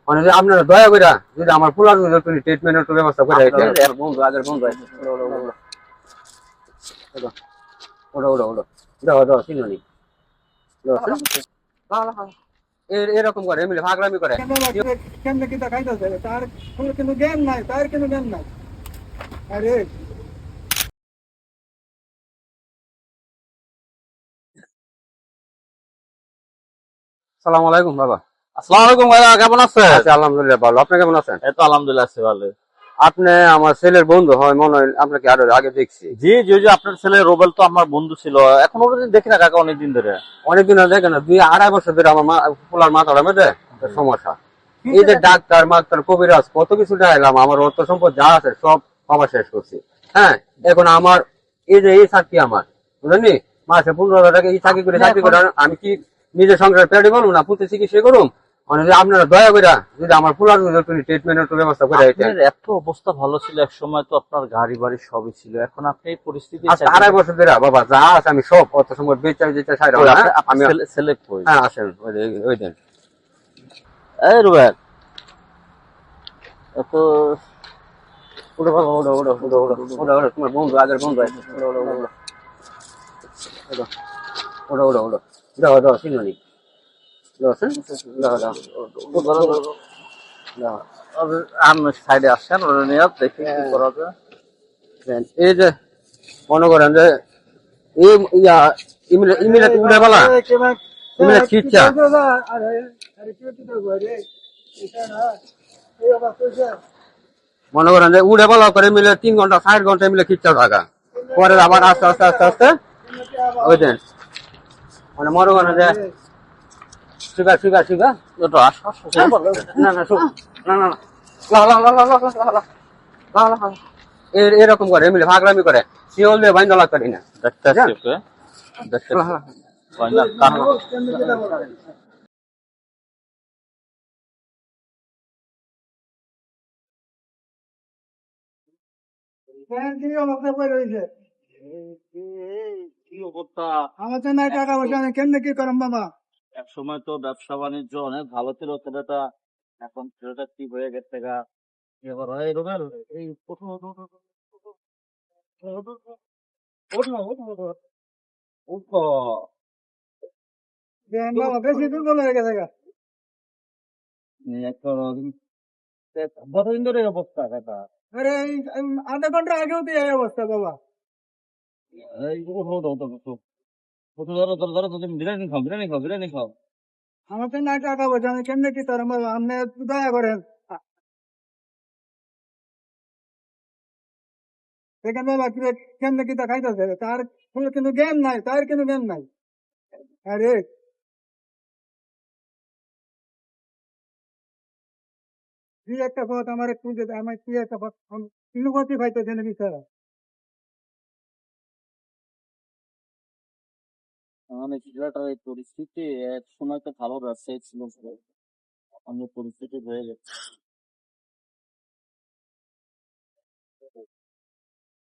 মানে যে আপনারা দয়া করে যদি আমার পোলার যদি একটু ট্রিটমেন্টের একটু ব্যবস্থা করে দিতেন। বন্ধু আগের বন্ধু আছে। ওটা ওটা ওটা ওটা দাও দাও চিনি এরকম করে এমনি ভাগরামি করে। কেমনে কিতা খাইতেছে তার কোনো কিন্তু জ্ঞান নাই, তার কোনো জ্ঞান নাই। আরে সালাম আলাইকুম বাবা। আসসালামু আলাইকুম ভাইয়া, কেমন আছেন? আচ্ছা আলহামদুলিল্লাহ ভালো, আপনি কেমন আছেন? এই তো আলহামদুলিল্লাহ আছি ভালো। আপনি আমার ছেলের বন্ধু হয় মনে হয়, আপনাকে আরো আগে দেখছি। জি জি জি, আপনার ছেলে রোবেল তো আমার বন্ধু ছিল, এখন ওটা দেখি না কাকা অনেকদিন ধরে। অনেকদিন দেখেন না, 2-2.5 বছর ধরে আমার পোলার মাথার মধ্যে একটা সমস্যা। এই যে ডাক্তার মাক্তার কবিরাজ কত কিছু দেখাইলাম, আমার অর্থ সম্পদ যা আছে সব বাবা শেষ করছি। হ্যাঁ, এখন আমার এই যে এই চাকরি আমার বুঝলেন, মাসে 15,000 টাকা এই চাকরি করে আমি কি নিজের সংসার পেটে বলবো না, পুঁতে চিকিৎসা করুম। মানে যে আপনারা দয়া করে যদি আমার পোলার ট্রিটমেন্টের একটু ব্যবস্থা করে দিতেন। আপনার এত অবস্থা ভালো ছিল এক সময়, তো আপনার গাড়ি বাড়ি সবই ছিল, এখন আপনি এই পরিস্থিতি। আচ্ছা 2.5 বছর ধরে বাবা যা আছে আমি সব অর্থ সম্পদ বেচা যেতে চাই। আমি ছেলে কই? হ্যাঁ আসেন ওই দিন। এই রোবেল, এত ওটা বাবা ওটা ওটা ওটা ওটা ওটা ওটা তোমার বন্ধু আগের বন্ধু আছে। ওটা ওটা ওটা ওটা ওটা ওটা ওটা দাও দাও চিনি দাও দাও দাও দাও। আপনি সাইডে আসেন, ওটা নিয়ে দেখি কি করা যায়। এই যে মনে করেন যে এই ইয়া ইমিলে উড়ে বলা ইমিলে খিচ্ছা আরে আরে কি হচ্ছে রে এটা না এই অবস্থা হইছে। মনে করেন যে উড়ে বলা করে মিলে 3 ঘন্টা 4 ঘন্টা মিলে খিচ্ছা থাকা পরে আবার আস্তে আস্তে আস্তে আস্তে ওই দেন। মানে মনে করেন যে শিখা শিখা শিখা একটু আশ্বাস না না না না না লা লা লা লা লা লা লা লা লা লা এরকম করে এমনি ভাগরামি করে শিওল দিয়ে বাইন্দা লাগতে না। দেখতে আসছি ওকে, দেখতে হয় না কারণ কেমনে কিতা বলে হ্যাঁ কি অবস্থা কই রইছে। কি অবস্থা। আমার তো নাই টাকা পয়সা, আমি কেমনে কি করম বাবা। এক সময় তো ব্যবসা বাণিজ্য অনেক ভালো ছিল ছেলেটা, এখন ছেলেটা কি হয়ে গেছে গা। এবার এই রোবেল, এই প্রথম দেন বাবা বেশি দুর্বল হয়ে গেছে গা। কতদিন ধরে এই অবস্থা কথা। আরে এই আধা ঘন্টা আগেও তো এই অবস্থা বাবা। এই ধরো ধরো ধরো, তুমি বিরিয়ানি খাও, বিরিয়ানি খাও, বিরিয়ানি খাও। আমার তো নাই টাকা পয়সা, আমি কেমনে কি করম বাবা, আপনি একটু দয়া করেন। দেখেন বাবা কি কেমনে কিতা খাইতেছে তার কোনো কিন্তু জ্ঞান নাই, তার কিন্তু জ্ঞান নাই। আরে কি একটা কথা আমার একটু আমার কি একটা কিন্তু ক্ষতি খাইতেছে নাকি স্যার। মানে ছেলেটার এই পরিস্থিতি, এক সময় তো ভালো ব্যবসায়ী ছিল, অন্য পরিস্থিতি হয়ে গেছে।